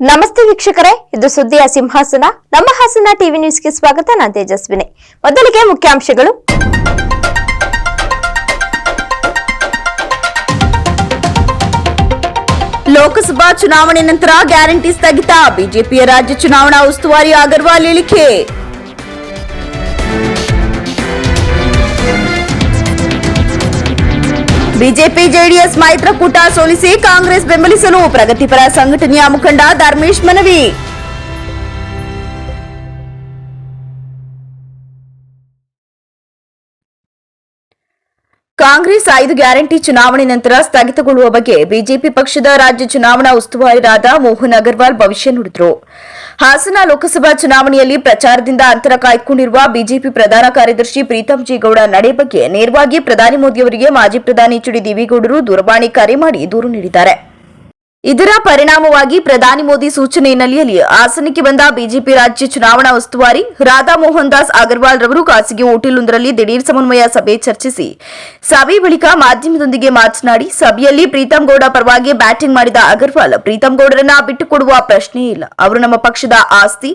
ನಮಸ್ತೆ ವೀಕ್ಷಕರೇ, ಇದು ಸುದ್ದಿಯ ಸಿಂಹಾಸನ. ನಮ್ಮ ಹಾಸನ ಟಿವಿ ನ್ಯೂಸ್ಗೆ ಸ್ವಾಗತ. ನಾನು ತೇಜಸ್ವಿನಿ. ಮೊದಲಿಗೆ ಮುಖ್ಯಾಂಶಗಳು. ಲೋಕಸಭಾ ಚುನಾವಣೆ ನಂತರ ಗ್ಯಾರಂಟಿ ಸ್ಥಗಿತ, ಬಿಜೆಪಿಯ ರಾಜ್ಯ ಚುನಾವಣಾ ಉಸ್ತುವಾರಿ ಅಗರ್ವಾಲ್ ಹೇಳಿಕೆ. ಬಿಜೆಪಿ ಜೆಡಿಎಸ್ ಮೈತ್ರಿಕೂಟ ಸೋಲಿಸಿ ಕಾಂಗ್ರೆಸ್ ಬೆಂಬಲಿಸಲು ಪ್ರಗತಿಪರ ಸಂಘಟನೆಯ ಮುಖಂಡ ಧರ್ಮೇಶ್ ಮನವಿ. ಕಾಂಗ್ರೆಸ್ 5 ಗ್ಯಾರಂಟಿ ಚುನಾವಣೆ ನಂತರ ಸ್ಥಗಿತಗೊಳ್ಳುವ ಬಗ್ಗೆ ಬಿಜೆಪಿ ಪಕ್ಷದ ರಾಜ್ಯ ಚುನಾವಣಾ ಉಸ್ತುವಾರಿಯಾದ ಮೋಹನ್ ಅಗರ್ವಾಲ್ ಭವಿಷ್ಯ ನುಡಿದರು. ಹಾಸನ ಲೋಕಸಭಾ ಚುನಾವಣೆಯಲ್ಲಿ ಪ್ರಚಾರದಿಂದ ಅಂತರ ಕಾಯ್ದುಕೊಂಡಿರುವ ಬಿಜೆಪಿ ಪ್ರಧಾನ ಕಾರ್ಯದರ್ಶಿ ಪ್ರೀತಂ ಜಿ ಗೌಡ ನಡೆ ಬಗ್ಗೆ ನೇರವಾಗಿ ಪ್ರಧಾನಿ ಮೋದಿಯವರಿಗೆ ಮಾಜಿ ಪ್ರಧಾನಿ ಎಚ್ ಡಿ ದೇವೇಗೌಡರು ದೂರವಾಣಿ ಕರೆ ಮಾಡಿ ದೂರು ನೀಡಿದ್ದಾರೆ. ಇದರ ಪರಿಣಾಮವಾಗಿ ಪ್ರಧಾನಿ ಮೋದಿ ಸೂಚನೆ ಹಿನ್ನೆಲೆಯಲ್ಲಿ ಹಾಸನಕ್ಕೆ ಬಂದ ಬಿಜೆಪಿ ರಾಜ್ಯ ಚುನಾವಣಾ ಉಸ್ತುವಾರಿ ರಾಧಾ ಮೋಹನ್ ದಾಸ್ ಅಗರ್ವಾಲ್ ರವರು ಖಾಸಗಿ ಹೋಟೆಲ್ವೊಂದರಲ್ಲಿ ದಿಢೀರ್ ಸಮನ್ವಯ ಸಭೆ ಚರ್ಚಿಸಿ ಸಭೆ ಬಳಿಕ ಮಾಧ್ಯಮದೊಂದಿಗೆ ಮಾತನಾಡಿ, ಸಭೆಯಲ್ಲಿ ಪ್ರೀತಂ ಗೌಡ ಪರವಾಗಿ ಬ್ಯಾಟಿಂಗ್ ಮಾಡಿದ ಅಗರ್ವಾಲ್, ಪ್ರೀತಂ ಗೌಡರನ್ನ ಬಿಟ್ಟುಕೊಡುವ ಪ್ರಶ್ನೆಯೇ ಇಲ್ಲ, ಅವರು ನಮ್ಮ ಪಕ್ಷದ ಆಸ್ತಿ,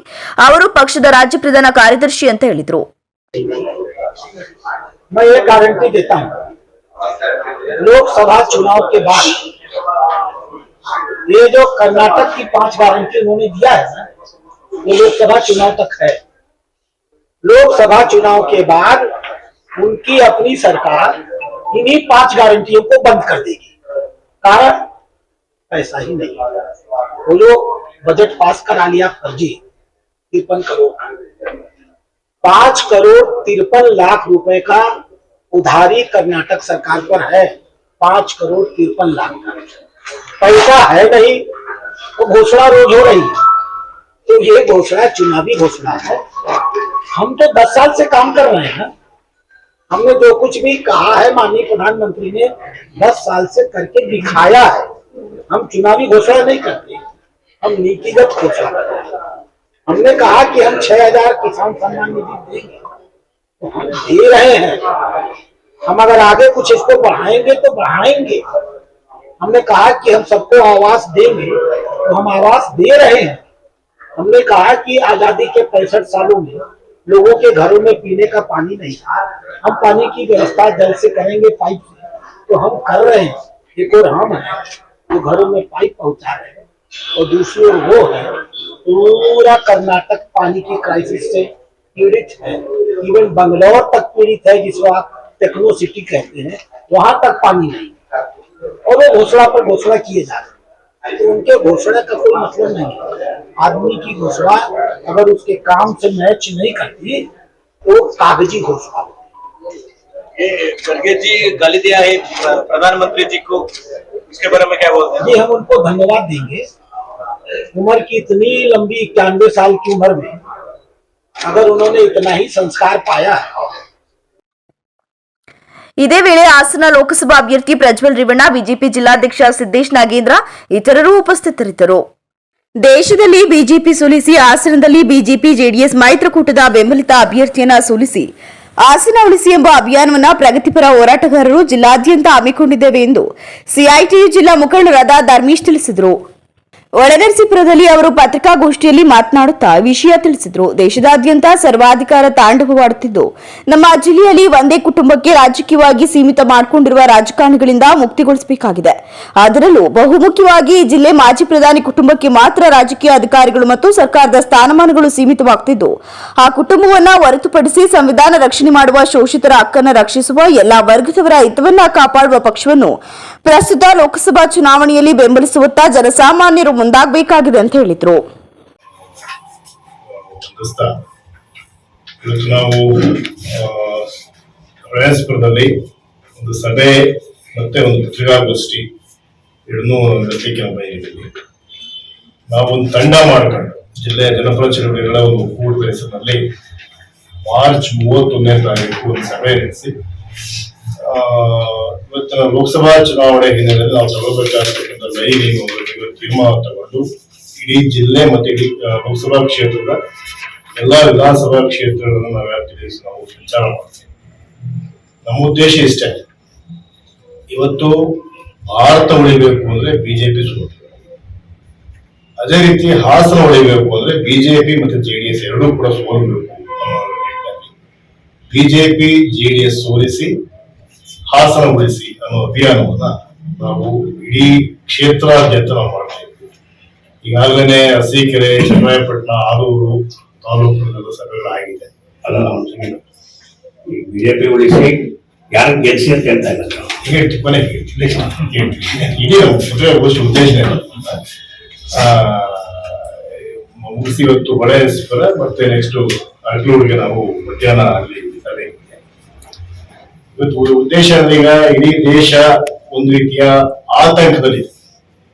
ಅವರು ಪಕ್ಷದ ರಾಜ್ಯ ಪ್ರಧಾನ ಕಾರ್ಯದರ್ಶಿ ಅಂತ ಹೇಳಿದರು. लोकसभा चुनाव के बाद ये जो कर्नाटक की 5 गारंटी उन्होंने दिया है ना, ये लोकसभा चुनाव तक है. लोकसभा चुनाव के बाद उनकी अपनी सरकार इन्हीं 5 गारंटियों को बंद कर देगी. कारण पैसा ही नहीं. वो जो बजट पास करा लिया फर्जी 53 करोड़ 5 करोड़ 53 लाख रुपए का उधारी कर्नाटक सरकार पर है. 5 करोड़ 53 लाख का पैसा है नहीं, तो घोषणा रोज हो रही है. तो ये घोषणा चुनावी घोषणा है. हम तो 10 साल से काम कर रहे हैं. हमने जो कुछ भी कहा है माननीय प्रधानमंत्री ने 10 साल से करके दिखाया है. हम चुनावी घोषणा नहीं करते, हम नीतिगत घोषणा करते हैं. हमने कहा कि हम 6000 किसान सम्मान निधि देंगे, तो हम दे रहे हैं. हम अगर आगे कुछ इसको बढ़ाएंगे तो बढ़ाएंगे. हमने कहा कि हम सबको आवास देंगे, तो हम आवास दे रहे हैं. हमने कहा कि आजादी के 65 सालों में लोगों के घरों में पीने का पानी नहीं था, हम पानी की व्यवस्था जल से करेंगे, पाइप से, तो हम कर रहे हैं. एक और हम है जो घरों में पाइप पहुंचा रहे हैं, और दूसरी ओर वो है पूरा कर्नाटक पानी की क्राइसिस से पीड़ित है. इवन बंगलौर तक पीड़ित है, जिसको आप टेक्नो सिटी कहते हैं, वहां तक पानी नहीं. और वो घोषणा पर घोषणा किए जा रहे हैं. तो उनके घोषणा का कोई मतलब नहीं है. आदमी की घोषणा अगर उसके काम से मैच नहीं करती तो कागजी घोषणा. खड़गे जी गाली दिया है प्रधानमंत्री जी को, इसके बारे में क्या बोलते हैं? जी, हम उनको धन्यवाद देंगे. उम्र की इतनी लंबी 91 साल की उम्र में अगर उन्होंने इतना ही संस्कार पाया है. ಇದೇ ವೇಳೆ ಹಾಸನ ಲೋಕಸಭಾ ಅಭ್ಯರ್ಥಿ ಪ್ರಜ್ವಲ್ ರೇವಣ್ಣ, ಬಿಜೆಪಿ ಜಿಲ್ಲಾಧ್ಯಕ್ಷ ಸಿದ್ದೇಶ್ ನಾಗೇಂದ್ರ ಇತರರು ಉಪಸ್ಥಿತರಿದ್ದರು. ದೇಶದಲ್ಲಿ ಬಿಜೆಪಿ ಸೋಲಿಸಿ ಹಾಸನದಲ್ಲಿ ಬಿಜೆಪಿ ಜೆಡಿಎಸ್ ಮೈತ್ರಿಕೂಟದ ಬೆಂಬಲಿತ ಅಭ್ಯರ್ಥಿಯನ್ನ ಸೋಲಿಸಿ ಹಾಸನ ಉಳಿಸಿ ಎಂಬ ಅಭಿಯಾನವನ್ನು ಪ್ರಗತಿಪರ ಹೋರಾಟಗಾರರು ಜಿಲ್ಲಾದ್ಯಂತ ಹಮ್ಮಿಕೊಂಡಿದ್ದೇವೆ ಎಂದು ಸಿಐಟಿಯು ಜಿಲ್ಲಾ ಮುಖಂಡರಾದ ಧರ್ಮೇಶ್ ತಿಳಿಸಿದರು. ಒಳನರಸೀಪುರದಲ್ಲಿ ಅವರು ಪತ್ರಿಕಾಗೋಷ್ಠಿಯಲ್ಲಿ ಮಾತನಾಡುತ್ತಾ ವಿಷಯ ತಿಳಿಸಿದರು. ದೇಶದಾದ್ಯಂತ ಸರ್ವಾಧಿಕಾರ ತಾಂಡವವಾಡುತ್ತಿದ್ದು, ನಮ್ಮ ಜಿಲ್ಲೆಯಲ್ಲಿ ಒಂದೇ ಕುಟುಂಬಕ್ಕೆ ರಾಜಕೀಯವಾಗಿ ಸೀಮಿತ ಮಾಡಿಕೊಂಡಿರುವ ರಾಜಕಾರಣಿಗಳಿಂದ ಮುಕ್ತಿಗೊಳಿಸಬೇಕಾಗಿದೆ. ಅದರಲ್ಲೂ ಬಹುಮುಖ್ಯವಾಗಿ ಈ ಜಿಲ್ಲೆ ಮಾಜಿ ಪ್ರಧಾನಿ ಕುಟುಂಬಕ್ಕೆ ಮಾತ್ರ ರಾಜಕೀಯ ಅಧಿಕಾರಿಗಳು ಮತ್ತು ಸರ್ಕಾರದ ಸ್ಥಾನಮಾನಗಳು ಸೀಮಿತವಾಗುತ್ತಿದ್ದು, ಆ ಕುಟುಂಬವನ್ನು ಹೊರತುಪಡಿಸಿ ಸಂವಿಧಾನ ರಕ್ಷಣೆ ಮಾಡುವ ಶೋಷಿತರ ಹಕ್ಕನ್ನು ರಕ್ಷಿಸುವ ಎಲ್ಲಾ ವರ್ಗದವರ ಹಿತವನ್ನ ಕಾಪಾಡುವ ಪಕ್ಷವನ್ನು ಪ್ರಸ್ತುತ ಲೋಕಸಭಾ ಚುನಾವಣೆಯಲ್ಲಿ ಬೆಂಬಲಿಸುವತ್ತ ಜನಸಾಮಾನ್ಯರು ಮುಂದಾಗಬೇಕಾಗಿದೆ ಅಂತ ಹೇಳಿದ್ರು. ನಾವು ಪ್ರಯಾಸಪುರದಲ್ಲಿ ಒಂದು ಸಭೆ ಮತ್ತೆ ಒಂದು ಪತ್ರಿಕಾಗೋಷ್ಠಿ ಎರಡನ್ನೂ ನಡೆಸಲಿಕ್ಕೆ ನಾವು ಬಯಸಿದ್ದೀವಿ. ನಾವು ಒಂದು ತಂಡ ಮಾಡ್ಕೊಂಡು ಜಿಲ್ಲೆಯ ಜನಪರ ಚಳವಳಿಗಳ ಒಂದು ಒಕ್ಕೂಟದ ಹೆಸರಿನಲ್ಲಿ ಮಾರ್ಚ್ 31ನೇ ತಾರೀಕು ಒಂದು ಸಭೆ ನಡೆಸಿ ಇವತ್ತಿನ ಲೋಕಸಭಾ ಚುನಾವಣೆ ಹಿನ್ನೆಲೆಯಲ್ಲಿ ನಾವು ತಗೋಬೇಕಾಗಿರ್ತಕ್ಕಂಥ ಲೈನಿಂಗ್ ತೀರ್ಮಾನ ತಗೊಂಡು ಇಡೀ ಜಿಲ್ಲೆ ಮತ್ತೆ ಇಡೀ ಲೋಕಸಭಾ ಕ್ಷೇತ್ರದ ಎಲ್ಲಾ ವಿಧಾನಸಭಾ ಕ್ಷೇತ್ರಗಳನ್ನು ನಾವು ವ್ಯಾಪ್ತಿಸಿ ನಾವು ಸಂಚಾರ ಮಾಡ್ತೀವಿ. ನಮ್ಮ ಉದ್ದೇಶ ಇಷ್ಟೇ, ಇವತ್ತು ಭಾರತ ಉಳಿಬೇಕು ಅಂದ್ರೆ ಬಿಜೆಪಿ ಸೋಲು. ಅದೇ ರೀತಿ ಹಾಸನ ಹೊಡಿಬೇಕು ಅಂದ್ರೆ ಬಿಜೆಪಿ ಮತ್ತು ಜೆಡಿಎಸ್ ಎರಡೂ ಕೂಡ ಸೋಲ್ಬೇಕು. ಬಿಜೆಪಿ ಜೆಡಿಎಸ್ ಸೋಲಿಸಿ ಹಾಸನ ಉಳಿಸಿ ಅನ್ನೋ ಅಭಿಯಾನವನ್ನ ನಾವು ಇಡೀ ಕ್ಷೇತ್ರಾದ್ಯಂತ ನಾವು ಮಾಡ್ತಾ ಇದ್ವಿ. ಈಗಾಗಲೇ ಅರಸೀಕೆರೆ, ಚನ್ನರಾಯಪಟ್ಟಣ, ಆಲೂರು ತಾಲೂಕುಗಳ ಸಭೆಗಳಾಗಿದೆ. ಅಲ್ಲ ನಮ್ಮ ಬಿಜೆಪಿ ಉಳಿಸಿ ಯಾರು ಗೆಲ್ಸಿ ಅಂತ ಹೇಳ್ತಾ ಇದ್ದಾರೆ. ಹೇಳ್ತೀವಿ ಕೊನೆಗೆ ಇಡೀ ಮದುವೆ ಗೋಷ್ಠಿ ಉದ್ದೇಶನೇ ಮುಗಿಸಿ ಇವತ್ತು ಬಳೆ ಸಿಕ್ಕರೆ ಮತ್ತೆ ನೆಕ್ಸ್ಟ್ ಅರ್ಕಲೂರಿಗೆ ನಾವು ಮಧ್ಯಾಹ್ನ ಅಲ್ಲಿ ಸಭೆ ಇದೆ. ಇವತ್ತು ಉದ್ದೇಶ ಅಂದ್ರೆ ಈಗ ಇಡೀ ದೇಶ ಒಂದು ರೀತಿಯ ಆತಂಕದಲ್ಲಿದೆ.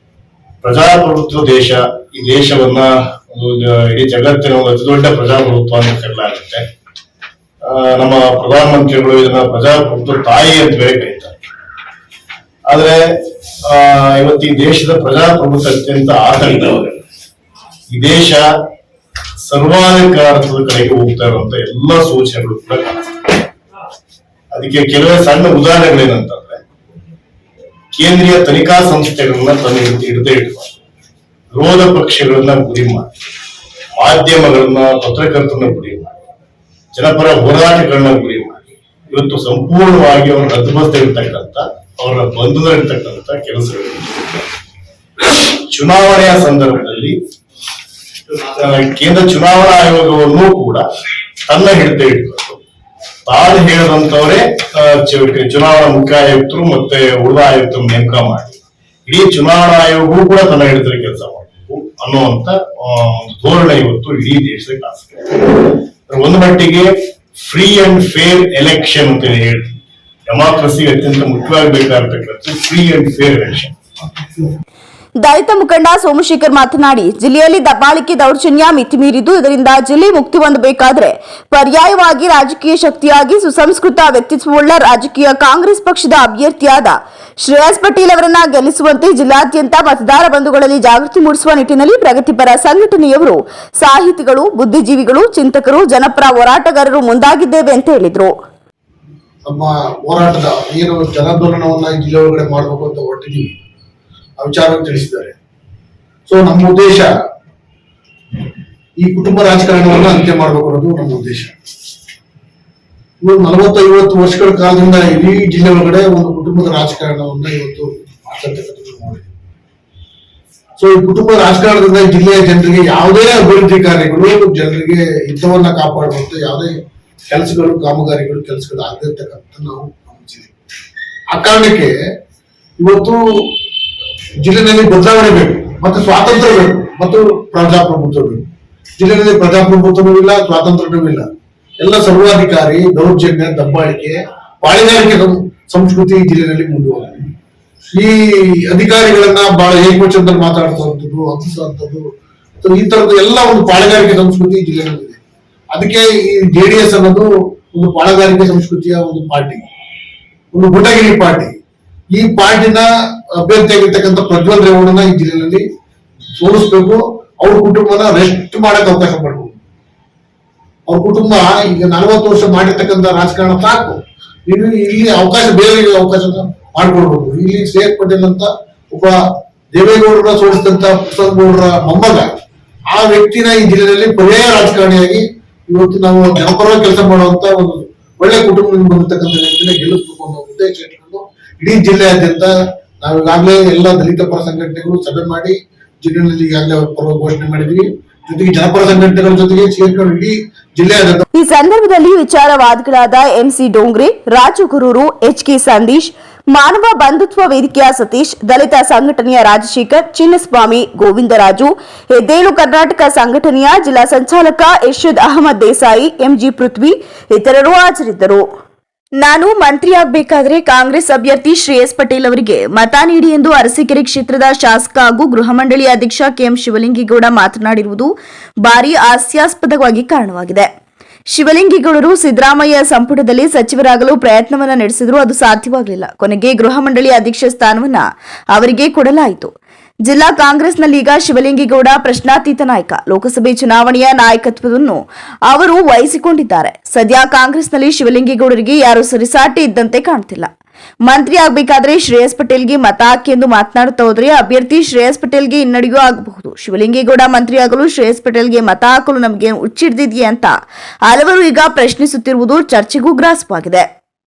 ಪ್ರಜಾಪ್ರಭುತ್ವ ದೇಶ, ಈ ದೇಶವನ್ನ ಇಡೀ ಜಗತ್ತಿನ ಒಂದು ಅತಿ ದೊಡ್ಡ ಪ್ರಜಾಪ್ರಭುತ್ವ ಅಂತ ಕರೆಯಲಾಗುತ್ತೆ. ನಮ್ಮ ಪ್ರಧಾನಮಂತ್ರಿಗಳು ಇದನ್ನ ಪ್ರಜಾಪ್ರಭುತ್ವ ತಾಯಿ ಅಂತ ಬೇರೆ ಕರೀತಾರೆ. ಆದ್ರೆ ಇವತ್ತು ಈ ದೇಶದ ಪ್ರಜಾಪ್ರಭುತ್ವ ಅತ್ಯಂತ ಆತಂಕವಾಗಿದೆ. ಈ ದೇಶ ಸರ್ವಾಧಿಕಾರದ ಕಡೆಗೆ ಹೋಗ್ತಾ ಇರುವಂತ ಎಲ್ಲಾ ಸೂಚನೆಗಳು ಕೂಡ ಕಾಣಿಸ್ತವೆ. ಅದಕ್ಕೆ ಕೆಲವೇ ಸಣ್ಣ ಉದಾಹರಣೆಗಳೇನಂತಂದ್ರೆ, ಕೇಂದ್ರೀಯ ತನಿಖಾ ಸಂಸ್ಥೆಗಳನ್ನ ತನ್ನ ಹಿಡಿದೇ ಇಡುವ, ವಿರೋಧ ಪಕ್ಷಗಳನ್ನ ಗುರಿ ಮಾಡಿ, ಮಾಧ್ಯಮಗಳನ್ನ, ಪತ್ರಕರ್ತರನ್ನ ಗುರಿ ಮಾಡಿ, ಜನಪರ ಹೋರಾಟಗಳನ್ನ ಗುರಿ ಮಾಡಿ, ಇವತ್ತು ಸಂಪೂರ್ಣವಾಗಿ ಅವ್ರ ರದ್ದುಬಸ್ತಿರ್ತಕ್ಕಂಥ, ಅವರ ಬಂಧನದಲ್ಲಿರ್ತಕ್ಕಂಥ ಕೆಲಸಗಳು. ಚುನಾವಣೆಯ ಸಂದರ್ಭದಲ್ಲಿ ಕೇಂದ್ರ ಚುನಾವಣಾ ಆಯೋಗವನ್ನು ಕೂಡ ತನ್ನ ಹಿಡಿತ ಇಟ್ಕೊಂಡು ತಾನು ಹೇಳಿದಂತವರೇ ಚುನಾವಣಾ ಮುಖ್ಯ ಆಯುಕ್ತರು ಮತ್ತೆ ಉಳಿದ ಆಯುಕ್ತರು ನೇಮಕ ಮಾಡಿ ಇಡೀ ಚುನಾವಣಾ ಆಯೋಗವೂ ಕೂಡ ತನ್ನ ಹಿಡಿತದಲ್ಲಿ ಕೆಲಸ ಮಾಡಬೇಕು ಅನ್ನುವಂತ ಒಂದು ಧೋರಣೆ ಇವತ್ತು ಇಡೀ ದೇಶದ ಕಾಣಿಸ್ತದೆ. ಒಂದು ಮಟ್ಟಿಗೆ ಫ್ರೀ ಅಂಡ್ ಫೇರ್ ಎಲೆಕ್ಷನ್ ಅಂತ ಹೇಳ್ತೀವಿ. ಡೆಮಾಕ್ರಸಿಗೆ ಅತ್ಯಂತ ಮುಖ್ಯವಾಗಿ ಬೇಕಾಗಿರ್ತಕ್ಕಂಥ ಫ್ರೀ ಅಂಡ್ ಫೇರ್ ಎಲೆಕ್ಷನ್. ದಲಿತ ಮುಖಂಡ ಸೋಮಶೇಖರ್ ಮಾತನಾಡಿ, ಜಿಲ್ಲೆಯಲ್ಲಿ ದಬ್ಬಾಳಿಕೆ ದೌರ್ಜನ್ಯ ಮಿತಿಮೀರಿದ್ದು, ಇದರಿಂದ ಜಿಲ್ಲೆ ಮುಕ್ತಿ ಹೊಂದಬೇಕಾದ್ರೆ ಪರ್ಯಾಯವಾಗಿ ರಾಜಕೀಯ ಶಕ್ತಿಯಾಗಿ ಸುಸಂಸ್ಕೃತ ವ್ಯಕ್ತಿತ್ವವುಳ್ಳ ರಾಜಕೀಯ ಕಾಂಗ್ರೆಸ್ ಪಕ್ಷದ ಅಭ್ಯರ್ಥಿಯಾದ ಶ್ರೇಯಸ್ ಪಟೇಲ್ ಅವರನ್ನ ಗೆಲ್ಲಿಸುವಂತೆ ಜಿಲ್ಲಾದ್ಯಂತ ಮತದಾರ ಬಂಧುಗಳಲ್ಲಿ ಜಾಗೃತಿ ಮೂಡಿಸುವ ನಿಟ್ಟಿನಲ್ಲಿ ಪ್ರಗತಿಪರ ಸಂಘಟನೆಯವರು, ಸಾಹಿತಿಗಳು, ಬುದ್ಧಿಜೀವಿಗಳು, ಚಿಂತಕರು, ಜನಪರ ಹೋರಾಟಗಾರರು ಮುಂದಾಗಿದ್ದೇವೆ ಅಂತ ಹೇಳಿದ್ರು. ನಮ್ಮ ಹೋರಾಟದ ಏನು ಜನಾಂದೋಲನವನ್ನ ಈ ಜಿಲ್ಲೆ ಒಳಗಡೆ ಮಾಡಬೇಕು ಅಂತ ಹೊರಟಿದ್ದೀವಿ, ಆ ವಿಚಾರವನ್ನು ತಿಳಿಸಿದ್ದಾರೆ. ಸೊ ನಮ್ಮ ಉದ್ದೇಶ ಈ ಕುಟುಂಬ ರಾಜಕಾರಣವನ್ನ ಅಂತ್ಯ ಮಾಡಬೇಕು ಅನ್ನೋದು ನಮ್ಮ ಉದ್ದೇಶ. ಇವರು 40-50 ವರ್ಷಗಳ ಕಾಲದಿಂದ ಇಡೀ ಜಿಲ್ಲೆ ಒಳಗಡೆ ಒಂದು ಕುಟುಂಬದ ರಾಜಕಾರಣವನ್ನ ಇವತ್ತು ಮಾಡ್ತಕ್ಕಂಥದ್ದು ನೋಡಿ. ಸೊ ಈ ಕುಟುಂಬ ರಾಜಕಾರಣದಿಂದ ಜಿಲ್ಲೆಯ ಜನರಿಗೆ ಯಾವುದೇ ಅಭಿವೃದ್ಧಿ ಕಾರ್ಯಗಳು, ಜನರಿಗೆ ಹಿತವನ್ನ ಕಾಪಾಡುವಂತ ಯಾವುದೇ ಕೆಲಸಗಳು, ಕಾಮಗಾರಿಗಳು, ಕೆಲಸಗಳು ಆಗದಿರ್ತಕ್ಕಂಥ ನಾವು ಗಮನಿಸಿದ್ದೀವಿ. ಆ ಕಾರಣಕ್ಕೆ ಇವತ್ತು ಜಿಲ್ಲೆಯಲ್ಲಿ ಬದಲಾವಣೆ ಬೇಕು, ಮತ್ತು ಸ್ವಾತಂತ್ರ್ಯ ಬೇಕು, ಮತ್ತು ಪ್ರಜಾಪ್ರಭುತ್ವ ಬೇಕು. ಜಿಲ್ಲೆಯಲ್ಲಿ ಪ್ರಜಾಪ್ರಭುತ್ವವೂ ಇಲ್ಲ, ಸ್ವಾತಂತ್ರ್ಯವೂ ಇಲ್ಲ. ಎಲ್ಲ ಸರ್ವಾಧಿಕಾರಿ, ದೌರ್ಜನ್ಯ, ದಬ್ಬಾಳಿಕೆ, ಪಾಳೆಗಾರಿಕೆ ಸಂಸ್ಕೃತಿ ಜಿಲ್ಲೆಯಲ್ಲಿ ಮುಂದುವರೆದಿದೆ. ಈ ಅಧಿಕಾರಿಗಳನ್ನ ಬಹಳ ಏಕವಚನದಲ್ಲಿ ಮಾತಾಡುವಂಥದ್ದು, ಹತ್ತಿಸುವಂಥದ್ದು, ಈ ತರದ ಎಲ್ಲ ಒಂದು ಪಾಳೆಗಾರಿಕೆ ಸಂಸ್ಕೃತಿ ಜಿಲ್ಲೆಯಲ್ಲಿ ಇದೆ. ಅದಕ್ಕೆ ಈ ಜೆಡಿಎಸ್ ಅನ್ನೋದು ಒಂದು ಪಾಳೆಗಾರಿಕೆ ಸಂಸ್ಕೃತಿಯ ಒಂದು ಪಾರ್ಟಿ, ಒಂದು ಗುಟಗಿರಿ ಪಾರ್ಟಿ. ಈ ಪಾರ್ಟಿನ ಅಭ್ಯರ್ಥಿಯಾಗಿರ್ತಕ್ಕಂಥ ಪ್ರಜ್ವಲ್ ರೇವಣ್ಣನ ಈ ಜಿಲ್ಲೆಯಲ್ಲಿ ಸೋಲಿಸ್ಬೇಕು. ಅವ್ರ ಕುಟುಂಬನ ರೆಸ್ಟ್ ಮಾಡಕ್ಕೆ ಅವಕಾಶ ಮಾಡ್ಬೇಕು. ಅವ್ರ ಕುಟುಂಬ ಈಗ 40 ವರ್ಷ ಮಾಡಿರ್ತಕ್ಕಂಥ ರಾಜಕಾರಣ ಸಾಕು, ನೀವು ಇಲ್ಲಿ ಅವಕಾಶ, ಬೇರೆ ಅವಕಾಶ ಮಾಡ್ಕೊಡ್ಬೇಕು. ಇಲ್ಲಿ ಶ್ರೇಯಸ್ ಪಟೇಲ್ ಅಂತ ಒಬ್ಬ ದೇವೇಗೌಡರ ಸೋಲಿಸಿದಂತ ಗೌಡರ ಮೊಮ್ಮಗ, ಆ ವ್ಯಕ್ತಿನ ಈ ಜಿಲ್ಲೆಯಲ್ಲಿ ಪರ್ಯಾಯ ರಾಜಕಾರಣಿಯಾಗಿ ಇವತ್ತು ನಾವು ಜನಪರವಾಗಿ ಕೆಲಸ ಮಾಡುವಂತ ಒಂದು ಒಳ್ಳೆ ಕುಟುಂಬದಿಂದ ಬಂದಿರ್ತಕ್ಕಂಥ ವ್ಯಕ್ತಿನ ಗೆಲ್ಲಿಸಬೇಕು ಅನ್ನೋ ಉದ್ದೇಶ ಇಟ್ಕೊಂಡು ಇಡೀ ಜಿಲ್ಲೆಯಾದ್ಯಂತ ನಾವು ಈಗಾಗಲೇ ಎಲ್ಲ ದಲಿತ ಪರ ಸಂಘಟನೆಗಳು ಸಭೆ ಮಾಡಿ ಜಿಲ್ಲೆಯಲ್ಲಿ ಈಗಾಗಲೇ ಪರ ಘೋಷಣೆ ಮಾಡಿದ್ವಿ. ಜೊತೆಗೆ ಜನಪರ ಸಂಘಟನೆಗಳ ಜೊತೆಗೆ ಸೇರ್ಕೊಂಡು ಇಡೀ ಜಿಲ್ಲೆಯಾದ್ಯಂತ ಈ ಸಂದರ್ಭದಲ್ಲಿ ವಿಚಾರವಾದಿಗಳಾದ ಎಂಸಿ ಡೋಂಗ್ರೆ, ರಾಜು ಗುರೂರು, ಎಚ್ಕೆ ಸಂದೀಶ್, ಮಾನವ ಬಂಧುತ್ವ ವೇದಿಕೆಯ ಸತೀಶ್, ದಲಿತ ಸಂಘಟನೆಯ ರಾಜಶೇಖರ್, ಚಿನ್ನಸ್ವಾಮಿ, ಗೋವಿಂದರಾಜು, ಎದ್ದೇಳು ಕರ್ನಾಟಕ ಸಂಘಟನೆಯ ಜಿಲ್ಲಾ ಸಂಚಾಲಕ ಇರ್ಷದ್ ಅಹಮದ್ ದೇಸಾಯಿ, ಎಂಜಿ ಪೃಥ್ವಿ ಇತರರು ಹಾಜರಿದ್ದರು. ನಾನು ಮಂತ್ರಿಯಾಗಬೇಕಾದ್ರೆ ಕಾಂಗ್ರೆಸ್ ಅಭ್ಯರ್ಥಿ ಶ್ರೇಯಸ್ ಪಟೇಲ್ ಅವರಿಗೆ ಮತ ನೀಡಿ ಎಂದು ಅರಸೀಕೆರೆ ಕ್ಷೇತ್ರದ ಶಾಸಕ ಹಾಗೂ ಗೃಹ ಮಂಡಳಿ ಅಧ್ಯಕ್ಷ ಕೆಎಂ ಶಿವಲಿಂಗೇಗೌಡ ಮಾತನಾಡಿರುವುದು ಭಾರೀ ಹಾಸ್ಯಾಸ್ಪದವಾಗಿ ಕಾರಣವಾಗಿದೆ. ಶಿವಲಿಂಗೇಗೌಡರು ಸಿದ್ದರಾಮಯ್ಯ ಸಂಪುಟದಲ್ಲಿ ಸಚಿವರಾಗಲು ಪ್ರಯತ್ನವನ್ನ ನಡೆಸಿದ್ರು, ಅದು ಸಾಧ್ಯವಾಗಲಿಲ್ಲ. ಕೊನೆಗೆ ಗೃಹ ಮಂಡಳಿ ಅಧ್ಯಕ್ಷ ಸ್ಥಾನವನ್ನ ಅವರಿಗೆ ಕೊಡಲಾಯಿತು. ಜಿಲ್ಲಾ ಕಾಂಗ್ರೆಸ್ನಲ್ಲೀಗ ಶಿವಲಿಂಗೇಗೌಡ ಪ್ರಶ್ನಾತೀತ ನಾಯಕ. ಲೋಕಸಭೆ ಚುನಾವಣೆಯ ನಾಯಕತ್ವವನ್ನು ಅವರು ವಹಿಸಿಕೊಂಡಿದ್ದಾರೆ. ಸದ್ಯ ಕಾಂಗ್ರೆಸ್ನಲ್ಲಿ ಶಿವಲಿಂಗೇಗೌಡರಿಗೆ ಯಾರು ಸರಿಸಾಟಿ ಇದ್ದಂತೆ ಕಾಣ್ತಿಲ್ಲ. ಮಂತ್ರಿ ಆಗಬೇಕಾದ್ರೆ ಶ್ರೇಯಸ್ ಪಟೇಲ್ಗೆ ಮತ ಹಾಕಿ ಎಂದು ಮಾತನಾಡುತ್ತಾ ಹೋದರೆ ಅಭ್ಯರ್ಥಿ ಶ್ರೇಯಸ್ ಪಟೇಲ್ಗೆ ಹಿನ್ನಡೆಯೂ ಆಗಬಹುದು. ಶಿವಲಿಂಗೇಗೌಡ ಮಂತ್ರಿ ಆಗಲು ಶ್ರೇಯಸ್ ಪಟೇಲ್ಗೆ ಮತ ಹಾಕಲು ನಮಗೆ ಹುಚ್ಚಿಡ್ದಿದೆಯೇ ಅಂತ ಹಲವರು ಈಗ ಪ್ರಶ್ನಿಸುತ್ತಿರುವುದು ಚರ್ಚೆಗೂ ಗ್ರಾಸವಾಗಿದೆ.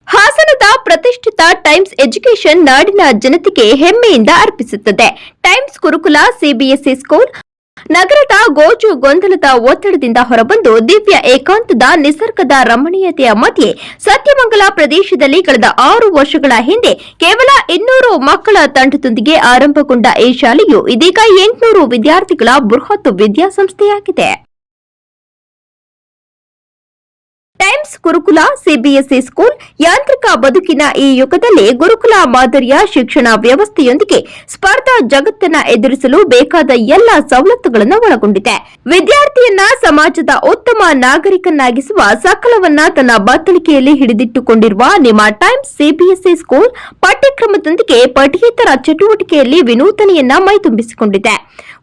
ಹಾಸನದ ಪ್ರತಿಷ್ಠಿತ ಟೈಮ್ಸ್ ಎಜುಕೇಷನ್ ನಾಡಿನ ಜನತೆಗೆ ಹೆಮ್ಮೆಯಿಂದ ಅರ್ಪಿಸುತ್ತದೆ. ಟೈಮ್ಸ್ ಗುರುಕುಲ ಸಿಬಿಎಸ್ಇ ಸ್ಕೂಲ್ ನಗರದ ಗೋಜು ಗೊಂದಲದ ಒತ್ತಡದಿಂದ ಹೊರಬಂದು ದಿವ್ಯ ಏಕಾಂತದ ನಿಸರ್ಗದ ರಮಣೀಯತೆಯ ಮಧ್ಯೆ ಸತ್ಯಮಂಗಲ ಪ್ರದೇಶದಲ್ಲಿ ಕಳೆದ 6 ವರ್ಷಗಳ ಹಿಂದೆ ಕೇವಲ 200 ಮಕ್ಕಳ ತಂಡದೊಂದಿಗೆ ಆರಂಭಗೊಂಡ ಈ ಶಾಲೆಯು ಇದೀಗ 800 ವಿದ್ಯಾರ್ಥಿಗಳ ಬೃಹತ್ ವಿದ್ಯಾಸಂಸ್ಥೆಯಾಗಿದೆ. ಟೈಮ್ಸ್ ಗುರುಕುಲ ಸಿಬಿಎಸ್ಇ ಸ್ಕೂಲ್ ಯಾಂತ್ರಿಕ ಬದುಕಿನ ಈ ಯುಗದಲ್ಲಿ ಗುರುಕುಲ ಮಾದರಿಯ ಶಿಕ್ಷಣ ವ್ಯವಸ್ಥೆಯೊಂದಿಗೆ ಸ್ಪರ್ಧಾ ಜಗತ್ತನ್ನ ಎದುರಿಸಲು ಬೇಕಾದ ಎಲ್ಲ ಸವಲತ್ತುಗಳನ್ನು ಒಳಗೊಂಡಿದೆ. ವಿದ್ಯಾರ್ಥಿಯನ್ನ ಸಮಾಜದ ಉತ್ತಮ ನಾಗರಿಕನಾಗಿಸುವ ಸಕಲವನ್ನ ತನ್ನ ಬತ್ತಳಿಕೆಯಲ್ಲಿ ಹಿಡಿದಿಟ್ಟುಕೊಂಡಿರುವ ನಿಮ್ಮ ಟೈಮ್ಸ್ ಸಿಬಿಎಸ್ಇ ಸ್ಕೂಲ್ ಪಠ್ಯಕ್ರಮದೊಂದಿಗೆ ಪಠ್ಯೇತರ ಚಟುವಟಿಕೆಯಲ್ಲಿ ವಿನೂತನೆಯನ್ನ ಮೈತುಂಬಿಸಿಕೊಂಡಿದೆ.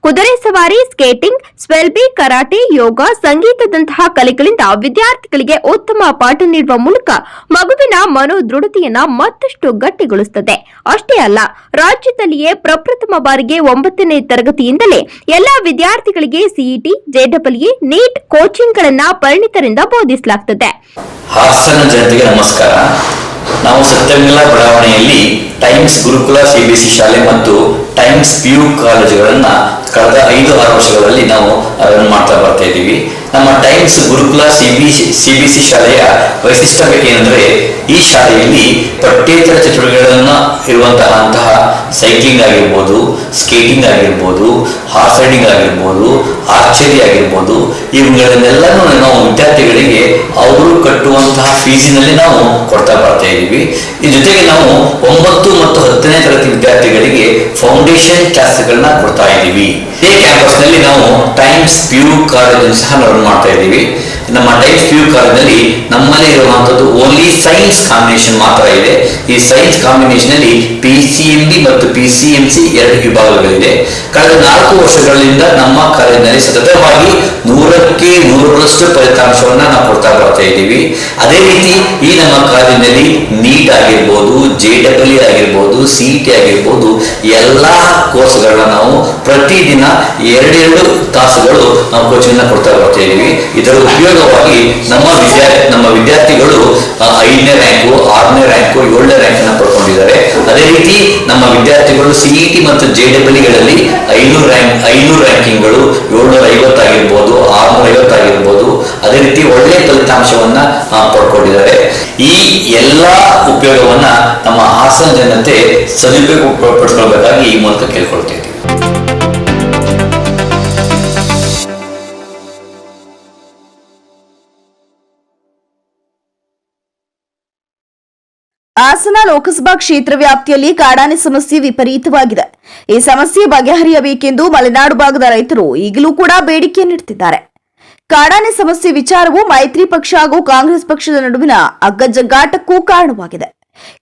ಕುದುರೆ ಸವಾರಿ, ಸ್ಕೇಟಿಂಗ್, ಸ್ವೆಲ್ಬಿ, ಕರಾಟೆ, ಯೋಗ, ಸಂಗೀತದಂತಹ ಕಲೆಗಳಿಂದ ವಿದ್ಯಾರ್ಥಿಗಳಿಗೆ ಉತ್ತಮ ಪಾಠ ನೀಡುವ ಮೂಲಕ ಮಗುವಿನ ಮನೋದೃಢತೆಯನ್ನ ಮತ್ತಷ್ಟು ಗಟ್ಟಿಗೊಳಿಸುತ್ತದೆ. ಅಷ್ಟೇ ಅಲ್ಲ, ರಾಜ್ಯದಲ್ಲಿಯೇ ಪ್ರಪ್ರಥಮ ಬಾರಿಗೆ 9ನೇ ತರಗತಿಯಿಂದಲೇ ಎಲ್ಲಾ ವಿದ್ಯಾರ್ಥಿಗಳಿಗೆ ಸಿಇಟಿ, ಜೆಡಬ್ಲ್ಯೂ, ನೀಟ್ ಕೋಚಿಂಗ್ಗಳನ್ನ ಪರಿಣಿತರಿಂದ ಬೋಧಿಸಲಾಗುತ್ತದೆ. ಹಾಸನ ಜನತೆಗೆ ನಮಸ್ಕಾರ. ನಾವು ಸತ್ಯಮಂಗಲ ಬಡಾವಣೆಯಲ್ಲಿ ಟೈಮ್ಸ್ ಗುರುಕುಲ ಸಿಬಿಎಸ್ಇ ಶಾಲೆ ಮತ್ತು ಟೈಮ್ಸ್ ಪಿಯು ಕಾಲೇಜುಗಳನ್ನ ಕಳೆದ 5-6 ವರ್ಷಗಳಲ್ಲಿ ನಾವು ರನ್ ಮಾಡ್ತಾ ಬರ್ತಾ ಇದ್ದೀವಿ. ನಮ್ಮ ಟೈಮ್ಸ್ ಗುರುಕುಲ ಸಿಬಿಎಸ್ಇ ಶಾಲೆಯ ವೈಶಿಷ್ಟ್ಯ ಏನಂದ್ರೆ, ಈ ಶಾಲೆಯಲ್ಲಿ ಪಠ್ಯೇತರ ಚಟುವಟಿಕೆಗಳನ್ನ ಇರುವಂತಹ ಸೈಕ್ಲಿಂಗ್ ಆಗಿರ್ಬೋದು, ಸ್ಕೇಟಿಂಗ್ ಆಗಿರ್ಬೋದು, ಹಾರ್ಸ್ ರೈಡಿಂಗ್ ಆಗಿರ್ಬೋದು, ಆರ್ಚರಿ ಆಗಿರ್ಬೋದು, ಇವುಗಳನ್ನೆಲ್ಲನೂ ನಾವು ವಿದ್ಯಾರ್ಥಿಗಳಿಗೆ ಅವರು ಕಟ್ಟುವಂತಹ ಫೀಸಿನಲ್ಲಿ ನಾವು ಕೊಡ್ತಾ ಬರ್ತಾ ಇದ್ದೀವಿ. ಈ ಜೊತೆಗೆ ನಾವು 9 ಮತ್ತು 10ನೇ ತರಗತಿ ವಿದ್ಯಾರ್ಥಿಗಳಿಗೆ ಫೌಂಡೇಶನ್ ಕ್ಲಾಸ್ಗಳನ್ನ ಕೊಡ್ತಾ ಇದ್ದೀವಿ. ಈ ಕ್ಯಾಂಪಸ್ ನಲ್ಲಿ ನಾವು ಟೈಮ್ಸ್ ಪಿಯು ಕಾಲೇಜ್ ಸಹ ರನ್ ಮಾಡ್ತಾ ಇದ್ದೀವಿ. ನಮ್ಮ ಟೈಮ್ಸ್ ಪಿಯು ಕಾಲೇಜಲ್ಲಿ ನಮ್ಮಲ್ಲಿ ಇರುವಂತದ್ದು ಓನ್ಲಿ ಸೈನ್ಸ್ ಕಾಂಬಿನೇಷನ್ ಮಾತ್ರ ಇದೆ. ಈ ಸೈನ್ಸ್ ಕಾಂಬಿನೇಷನ್ ಅಲ್ಲಿ ಪಿಸಿಎಂಬಿ ಮತ್ತು ಪಿಸಿಎಂಸಿ 2 ವಿಭಾಗಗಳಿದೆ. ಕಳೆದ 4 ವರ್ಷಗಳಿಂದ ನಮ್ಮ ಕಾಲೇಜಿನಲ್ಲಿ ಸತತವಾಗಿ 100ಕ್ಕೆ 100ರಷ್ಟು ಫಲಿತಾಂಶವನ್ನ ನಾವು ಕೊಡ್ತಾ ಬರ್ತಾ ಇದ್ದೀವಿ. ಅದೇ ರೀತಿ ಈ ನಮ್ಮ ಕಾಲೇಜಿನಲ್ಲಿ ನೀಟ್ ಆಗಿರ್ಬೋದು, ಜೆಡಬ್ಲ್ಯೂ ಆಗಿರ್ಬೋದು, ಸಿಇಟಿ ಆಗಿರ್ಬೋದು, ಎಲ್ಲಾ ಕೋರ್ಸ್ಗಳನ್ನ ನಾವು ಪ್ರತಿದಿನ 2 ತಾಸುಗಳು ನಾವು ಕೋಚಿಂಗ್ ಕೊಡ್ತಾ ಬರ್ತಾ ಇದ್ದೀವಿ. ಇದರ ಉಪಯೋಗವಾಗಿ ನಮ್ಮ ವಿದ್ಯಾರ್ಥಿಗಳು 5ನೇ ರ್ಯಾಂಕು, 6ನೇ ರ್ಯಾಂಕು, 7ನೇ ರ್ಯಾಂಕ್ ಅನ್ನು ಪಡ್ಕೊಂಡಿದ್ದಾರೆ. ಅದೇ ರೀತಿ ನಮ್ಮ ವಿದ್ಯಾರ್ಥಿಗಳು ಸಿಇಟಿ ಮತ್ತು ಜೆಡಬ್ಲ್ಯೂಗಳಲ್ಲಿ 500 ರ್ಯಾಂಕಿಂಗ್ಗಳು, 750 ಆಗಿರ್ಬೋದು, 650 ಆಗಿರ್ಬೋದು, ಅದೇ ರೀತಿ ಒಳ್ಳೆ ಫಲಿತಾಂಶವನ್ನ ಪಡ್ಕೊಂಡಿದ್ದಾರೆ. ಈ ಎಲ್ಲಾ ಉಪಯೋಗವನ್ನ ನಮ್ಮ ಹಾಸನ ಜನತೆ ಸದುಪಯೋಗ ಪಡಿಸ್ಕೊಳ್ಬೇಕಾಗಿ ಈ ಮೂಲಕ ಕೇಳ್ಕೊಳ್ತೇವೆ. ಹಾಸನ ಲೋಕಸಭಾ ಕ್ಷೇತ್ರ ವ್ಯಾಪ್ತಿಯಲ್ಲಿ ಕಾಡಾನೆ ಸಮಸ್ಯೆ ವಿಪರೀತವಾಗಿದೆ. ಈ ಸಮಸ್ಯೆ ಬಗೆಹರಿಯಬೇಕೆಂದು ಮಲೆನಾಡು ಭಾಗದ ರೈತರು ಈಗಲೂ ಕೂಡ ಬೇಡಿಕೆಯನ್ನಿಡುತ್ತಿದ್ದಾರೆ. ಕಾಡಾನೆ ಸಮಸ್ಯೆ ವಿಚಾರವು ಮೈತ್ರಿ ಪಕ್ಷ ಹಾಗೂ ಕಾಂಗ್ರೆಸ್ ಪಕ್ಷದ ನಡುವಿನ ಅಗ್ಗಜಗ್ಗಾಟಕ್ಕೂ ಕಾರಣವಾಗಿದೆ.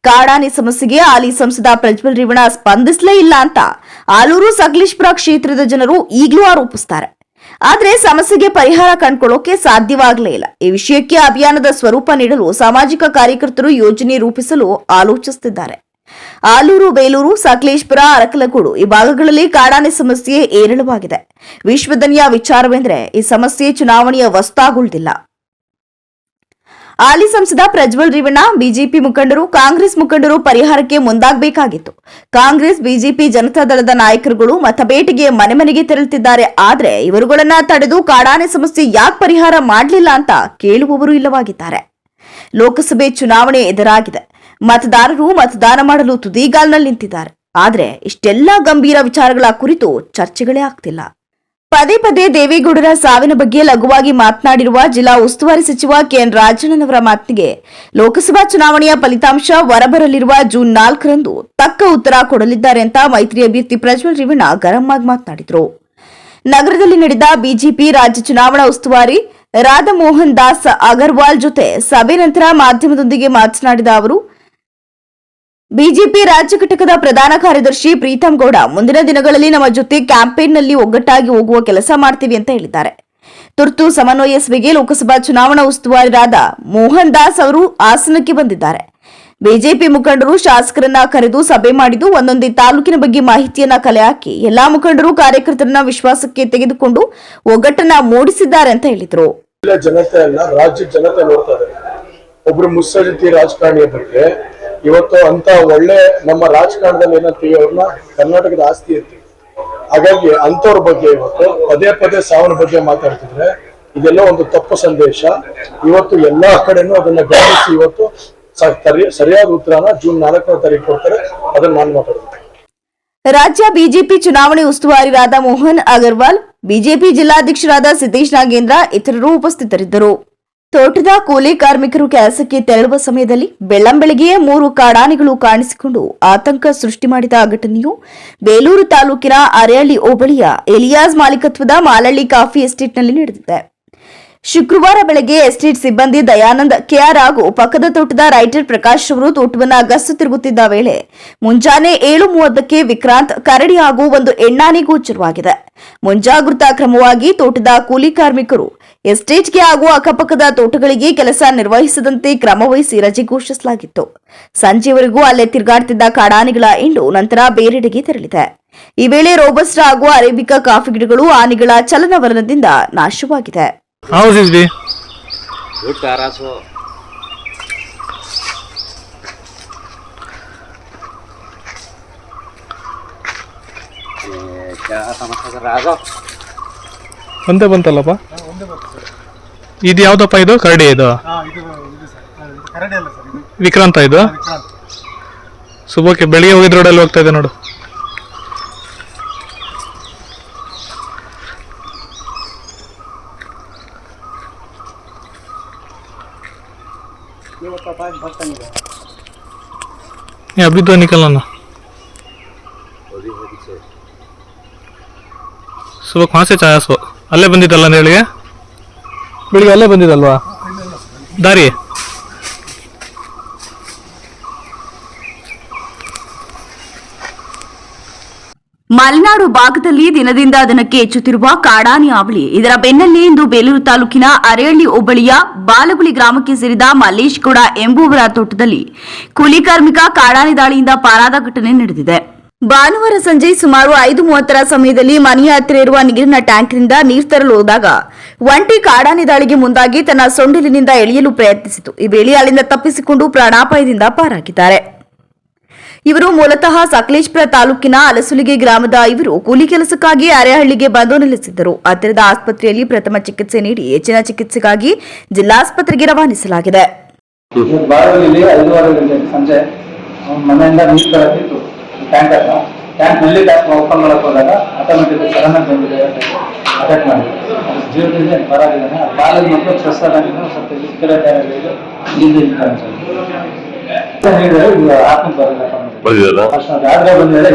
ಕಾಡಾನೆ ಸಮಸ್ಯೆಗೆ ಹಾಲಿ ಸಂಸದ ಪ್ರಜ್ವಲ್ ರೇವಣ್ಣ ಸ್ಪಂದಿಸಲೇ ಇಲ್ಲ ಅಂತ ಆಲೂರು ಸಕಲೇಶಪುರ ಕ್ಷೇತ್ರದ ಜನರು ಈಗಲೂ ಆರೋಪಿಸುತ್ತಾರೆ. ಆದರೆ ಸಮಸ್ಯೆಗೆ ಪರಿಹಾರ ಕಂಡುಕೊಳ್ಳೋಕೆ ಸಾಧ್ಯವಾಗಲೇ ಇಲ್ಲ. ಈ ವಿಷಯಕ್ಕೆ ಅಭಿಯಾನದ ಸ್ವರೂಪ ನೀಡಲು ಸಾಮಾಜಿಕ ಕಾರ್ಯಕರ್ತರು ಯೋಜನೆ ರೂಪಿಸಲು ಆಲೋಚಿಸುತ್ತಿದ್ದಾರೆ. ಆಲೂರು, ಬೇಲೂರು, ಸಕಲೇಶಪುರ, ಅರಕಲಗೂಡು ಈ ಭಾಗಗಳಲ್ಲಿ ಕಾಡಾನೆ ಸಮಸ್ಯೆ ಏರಳವಾಗಿದೆ. ವಿಶ್ವದನೀಯ ವಿಚಾರವೆಂದರೆ ಈ ಸಮಸ್ಯೆ ಚುನಾವಣೆಯ ವಸ್ತಾಗುವುದಿಲ್ಲ. ಹಾಲಿ ಸಂಸದ ಪ್ರಜ್ವಲ್ ರೇವಣ್ಣ, ಬಿಜೆಪಿ ಮುಖಂಡರು, ಕಾಂಗ್ರೆಸ್ ಮುಖಂಡರು ಪರಿಹಾರಕ್ಕೆ ಮುಂದಾಗಬೇಕಾಗಿತ್ತು. ಕಾಂಗ್ರೆಸ್, ಬಿಜೆಪಿ, ಜನತಾದಳದ ನಾಯಕರುಗಳು ಮತಬೇಟೆಗೆ ಮನೆ ಮನೆಗೆ ತೆರಳುತ್ತಿದ್ದಾರೆ. ಆದ್ರೆ ಇವರುಗಳನ್ನ ತಡೆದು ಕಾಡಾನೆ ಸಮಸ್ಯೆ ಯಾಕೆ ಪರಿಹಾರ ಮಾಡಲಿಲ್ಲ ಅಂತ ಕೇಳುವವರು ಇಲ್ಲವಾಗಿದ್ದಾರೆ. ಲೋಕಸಭೆ ಚುನಾವಣೆ ಎದುರಾಗಿದೆ. ಮತದಾರರು ಮತದಾನ ಮಾಡಲು ತುದಿಗಾಲ್ನಲ್ಲಿ ನಿಂತಿದ್ದಾರೆ. ಆದ್ರೆ ಇಷ್ಟೆಲ್ಲ ಗಂಭೀರ ವಿಚಾರಗಳ ಕುರಿತು ಚರ್ಚೆಗಳೇ ಆಗ್ತಿಲ್ಲ. ಪದೇ ಪದೇ ದೇವೇಗೌಡರ ಸಾವಿನ ಬಗ್ಗೆ ಲಘುವಾಗಿ ಮಾತನಾಡಿರುವ ಜಿಲ್ಲಾ ಉಸ್ತುವಾರಿ ಸಚಿವ ಕೆಎನ್ ರಾಜಣ್ಣನವರ ಮಾತಿಗೆ ಲೋಕಸಭಾ ಚುನಾವಣೆಯ ಫಲಿತಾಂಶ ಹೊರಬರಲಿರುವ ಜೂನ್ 4ರಂದು ತಕ್ಕ ಉತ್ತರ ಕೊಡಲಿದ್ದಾರೆ ಅಂತ ಮೈತ್ರಿ ಅಭ್ಯರ್ಥಿ ಪ್ರಜ್ವಲ್ ರೇವಣ್ಣ ಗರಂ ಆಗಿ ಮಾತನಾಡಿದರು. ನಗರದಲ್ಲಿ ನಡೆದ ಬಿಜೆಪಿ ರಾಜ್ಯ ಚುನಾವಣಾ ಉಸ್ತುವಾರಿ ರಾಧಾಮೋಹನ್ ದಾಸ್ ಅಗರ್ವಾಲ್ ಜೊತೆ ಸಭೆ ನಂತರ ಮಾಧ್ಯಮದೊಂದಿಗೆ ಮಾತನಾಡಿದ ಅವರು, ಬಿಜೆಪಿ ರಾಜ್ಯ ಘಟಕದ ಪ್ರಧಾನ ಕಾರ್ಯದರ್ಶಿ ಪ್ರೀತಂ ಗೌಡ ಮುಂದಿನ ದಿನಗಳಲ್ಲಿ ನಮ್ಮ ಜೊತೆ ಕ್ಯಾಂಪೇನ್ನಲ್ಲಿ ಒಗ್ಗಟ್ಟಾಗಿ ಹೋಗುವ ಕೆಲಸ ಮಾಡ್ತೀವಿ ಅಂತ ಹೇಳಿದ್ದಾರೆ. ತುರ್ತು ಸಮನ್ವಯ ಸಭೆಗೆ ಲೋಕಸಭಾ ಚುನಾವಣಾ ಉಸ್ತುವಾರಿಯಾದ ಮೋಹನ್ ದಾಸ್ ಅವರು ಹಾಸನಕ್ಕೆ ಬಂದಿದ್ದಾರೆ. ಬಿಜೆಪಿ ಮುಖಂಡರು ಶಾಸಕರನ್ನ ಕರೆದು ಸಭೆ ಮಾಡಿದ್ದು ಒಂದೊಂದೇ ತಾಲೂಕಿನ ಬಗ್ಗೆ ಮಾಹಿತಿಯನ್ನ ಕಲೆ ಹಾಕಿ ಎಲ್ಲಾ ಮುಖಂಡರು ಕಾರ್ಯಕರ್ತರನ್ನ ವಿಶ್ವಾಸಕ್ಕೆ ತೆಗೆದುಕೊಂಡು ಒಗ್ಗಟ್ಟನ್ನ ಮೂಡಿಸಿದ್ದಾರೆ ಅಂತ ಹೇಳಿದ್ರು. ಜನತೆ ಅಲ್ಲ, ರಾಜ್ಯ ಜನತೆ ನೋಡ್ತಾ ಇದ್ದಾರೆ. ಒಬ್ರು ಮುತ್ಸದ್ದಿ ರಾಜಕಾರಣಿಯ ಬಗ್ಗೆ ಇವತ್ತು ಅಂತ ಒಳ್ಳೆ ನಮ್ಮ ರಾಜಕಾರಣದಲ್ಲಿ ಏನಂತೀವಿ, ಅವ್ರನ್ನ ಕರ್ನಾಟಕದ ಆಸ್ತಿ ಇರ್ತೀವಿ. ಹಾಗಾಗಿ ಅಂತವ್ರ ಬಗ್ಗೆ ಇವತ್ತು ಪದೇ ಪದೇ ಸಾವಿನ ಬಗ್ಗೆ ಮಾತಾಡ್ತಿದ್ರೆ ಇದೆಲ್ಲ ಒಂದು ತಪ್ಪು ಸಂದೇಶ. ಇವತ್ತು ಎಲ್ಲಾ ಕಡೆನೂ ಅದನ್ನ ಗಮನಿಸಿ ಇವತ್ತು ಸರಿಯಾದ ಉತ್ತರನ ಜೂನ್ 4ನೇ ತಾರೀಕು ಕೊಡ್ತಾರೆ. ಅದನ್ನ ನಾನು ಮಾತಾಡ್ತೀನಿ. ರಾಜ್ಯ ಬಿಜೆಪಿ ಚುನಾವಣೆ ಉಸ್ತುವಾರಿಯಾದ ಮೋಹನ್ ಅಗರ್ವಾಲ್, ಬಿಜೆಪಿ ಜಿಲ್ಲಾಧ್ಯಕ್ಷರಾದ ಸಿದ್ದೇಶ್ ನಾಗೇಂದ್ರ ಇತರರು ಉಪಸ್ಥಿತರಿದ್ದರು. ತೋಟದ ಕೂಲಿ ಕಾರ್ಮಿಕರು ಕೆಲಸಕ್ಕೆ ತೆರಳುವ ಸಮಯದಲ್ಲಿ ಬೆಳ್ಳಂಬೆಳಗ್ಗೆಯೇ 3 ಕಾಡಾನೆಗಳು ಕಾಣಿಸಿಕೊಂಡು ಆತಂಕ ಸೃಷ್ಟಿ ಮಾಡಿದ ಘಟನೆಯು ಬೇಲೂರು ತಾಲೂಕಿನ ಅರೇಹಳ್ಳಿ ಹೋಬಳಿಯ ಎಲಿಯಾಸ್ ಮಾಲೀಕತ್ವದ ಮಾಲಳ್ಳಿ ಕಾಫಿ ಎಸ್ಟೇಟ್ನಲ್ಲಿ ನಡೆದಿದೆ. ಶುಕ್ರವಾರ ಬೆಳಗ್ಗೆ ಎಸ್ಟೇಟ್ ಸಿಬ್ಬಂದಿ ದಯಾನಂದ್ ಕೆಆರ್ ಹಾಗೂ ಪಕ್ಕದ ತೋಟದ ರೈಟರ್ ಪ್ರಕಾಶ್ ಅವರು ತೋಟವನ್ನ ಗಸ್ತು ತಿರುಗುತ್ತಿದ್ದ ವೇಳೆ ಮುಂಜಾನೆ 7:30ಕ್ಕೆ ವಿಕ್ರಾಂತ್, ಕರಡಿ ಹಾಗೂ ಒಂದು ಹೆಣ್ಣಾನೆ ಗೋಚರವಾಗಿದೆ. ಮುಂಜಾಗೃತಾ ಕ್ರಮವಾಗಿ ತೋಟದ ಕೂಲಿ ಕಾರ್ಮಿಕರು ಎಸ್ಟೇಟ್ಗೆ ಹಾಗೂ ಅಕ್ಕಪಕ್ಕದ ತೋಟಗಳಿಗೆ ಕೆಲಸ ನಿರ್ವಹಿಸದಂತೆ ಕ್ರಮ ವಹಿಸಿ ರಜೆ ಘೋಷಿಸಲಾಗಿತ್ತು. ಸಂಜೆವರೆಗೂ ಅಲ್ಲೇ ತಿರುಗಾಡುತ್ತಿದ್ದ ಕಾಡಾನೆಗಳ ಹಿಂಡು ನಂತರ ಬೇರೆಡೆಗೆ ತೆರಳಿದೆ. ಈ ವೇಳೆ ರೋಬಸ್ಟಾ ಹಾಗೂ ಅರೇಬಿಕಾ ಕಾಫಿ ಗಿಡಗಳು ಆನೆಗಳ ಚಲನವಲನದಿಂದ ನಾಶವಾಗಿದೆ. How's this day? Good, Taraso. ಒಂದೇ ಬಂತಲ್ಲಪ್ಪ. ಇದು ಯಾವ್ದಪ್ಪ? ಇದು ಕರಡಿ. ಇದು ವಿಕ್ರಾಂತ. ಇದು ಸುಬಕ್ಕೆ ಬೆಳಿಗ್ಗೆ ಹೋಗಿದ್ ರೋಡಲ್ಲಿ ಹೋಗ್ತಾ ಇದೆ ನೋಡು. अभी तो निकलना ना. सुबह कहाँ से चाया सो अल्ले बंदिದ್ದಲ್ಲ ನೇಳಿಗೆ ಬೆಳಿಗ್ಗೆ ಅಲ್ಲೇ ಬಂದಿದ್ದಲ್ವಾ ದಾರಿ? ಮಲೆನಾಡು ಭಾಗದಲ್ಲಿ ದಿನದಿಂದ ದಿನಕ್ಕೆ ಹೆಚ್ಚುತ್ತಿರುವ ಕಾಡಾನೆ ಹಾವಳಿ. ಇದರ ಬೆನ್ನಲ್ಲೇ ಇಂದು ಬೇಲೂರು ತಾಲೂಕಿನ ಅರೇಹಳ್ಳಿ ಹೋಬಳಿಯ ಬಾಲಗುಳಿ ಗ್ರಾಮಕ್ಕೆ ಸೇರಿದ ಮಲ್ಲೇಶ್ ಗೌಡ ಎಂಬುವರ ತೋಟದಲ್ಲಿ ಕೂಲಿ ಕಾರ್ಮಿಕ ಕಾಡಾನೆ ದಾಳಿಯಿಂದ ಪಾರಾದ ಘಟನೆ ನಡೆದಿದೆ. ಭಾನುವಾರ ಸಂಜೆ ಸುಮಾರು 5:30ರ ಸಮಯದಲ್ಲಿ ಮನೆಯ ಹತ್ತಿರ ಇರುವ ನೀರಿನ ಟ್ಯಾಂಕ್ನಿಂದ ನೀರು ತರಲು ಹೋದಾಗ ಒಂಟಿ ಕಾಡಾನೆ ದಾಳಿಗೆ ಮುಂದಾಗಿ ತನ್ನ ಸೊಂಡಿಲಿನಿಂದ ಎಳೆಯಲು ಪ್ರಯತ್ನಿಸಿತು. ಈ ವೇಳೆ ಅಲ್ಲಿಂದ ತಪ್ಪಿಸಿಕೊಂಡು ಪ್ರಾಣಾಪಾಯದಿಂದ ಪಾರಾಗಿದ್ದಾರೆ. ಇವರು ಮೂಲತಃ ಸಕಲೇಶ್ಪುರ ತಾಲೂಕಿನ ಅಲಸುಲಿಗೆ ಗ್ರಾಮದ ಇವರು ಕೂಲಿ ಕೆಲಸಕ್ಕಾಗಿ ಅರೇಹಳ್ಳಿಗೆ ಬಂದು ನೆಲೆಸಿದ್ದರು. ಹತ್ತಿರದ ಆಸ್ಪತ್ರೆಯಲ್ಲಿ ಪ್ರಥಮ ಚಿಕಿತ್ಸೆ ನೀಡಿ ಹೆಚ್ಚಿನ ಚಿಕಿತ್ಸೆಗಾಗಿ ಜಿಲ್ಲಾಸ್ಪತ್ರೆಗೆ ರವಾನಿಸಲಾಗಿದೆ. ಸಂಜೆ ಮನೆಯಿಂದ ನೀರು ತರತ್ತಿತ್ತು ಟ್ಯಾಂಕ್ ನಲ್ಲಿ ಓಪನ್ ಮಾಡಕ್ ಹೋದಾಗ ಆಟೋಮೆಟಿಕ್ ಸಡನ್ ಆಗಿ ಬಂದಿದೆ ಅಟ್ಯಾಕ್ ಮಾಡಿ ಜೀವದಿಂದ ಬರಾಗಿದ್ದಾನೆ. ಬಾಲದ ಮಕ್ಕಳು ಸ್ಟ್ರೆಸ್ ಆದಾಗ ಸ್ವಲ್ಪ ಈ ಕಡೆ ಆತ್ಮ ಆದ್ರೆ ಬಂದಿದೆ.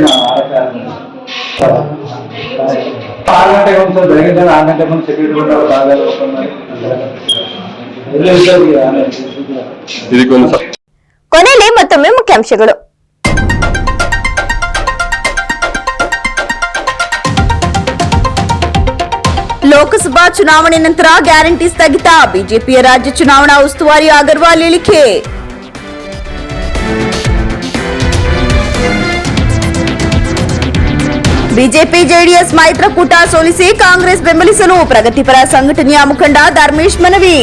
6 ಗಂಟೆಗೆ ಒಂದು ಬೆಳಗ್ಗೆ 6 ಗಂಟೆಗೆ ಒಂದು ಸೆಕ್ಯೂರಿಟಿ ಬಂದಾಗ ಬಾಗಿಲು ಓಪನ್ ಮಾಡಿ ಕೊನೆಯಲ್ಲಿ ಮತ್ತೊಮ್ಮೆ ಮುಖ್ಯಾಂಶಗಳು. ಲೋಕಸಭಾ ಚುನಾವಣೆ ನಂತರ ಗ್ಯಾರಂಟಿ ಸ್ಥಗಿತ, ಬಿಜೆಪಿಯ ರಾಜ್ಯ ಚುನಾವಣಾ ಉಸ್ತುವಾರಿ ಅಗರ್ವಾಲ್ ಹೇಳಿಕೆ. ಬಿಜೆಪಿ ಜೆಡಿಎಸ್ ಮೈತ್ರಿಕೂಟ ಸೋಲಿಸಿ ಕಾಂಗ್ರೆಸ್ ಬೆಂಬಲಿಸಲು ಪ್ರಗತಿಪರ ಸಂಘಟನೆಯ ಮುಖಂಡ ಧರ್ಮೇಶ್ ಮನವಿ.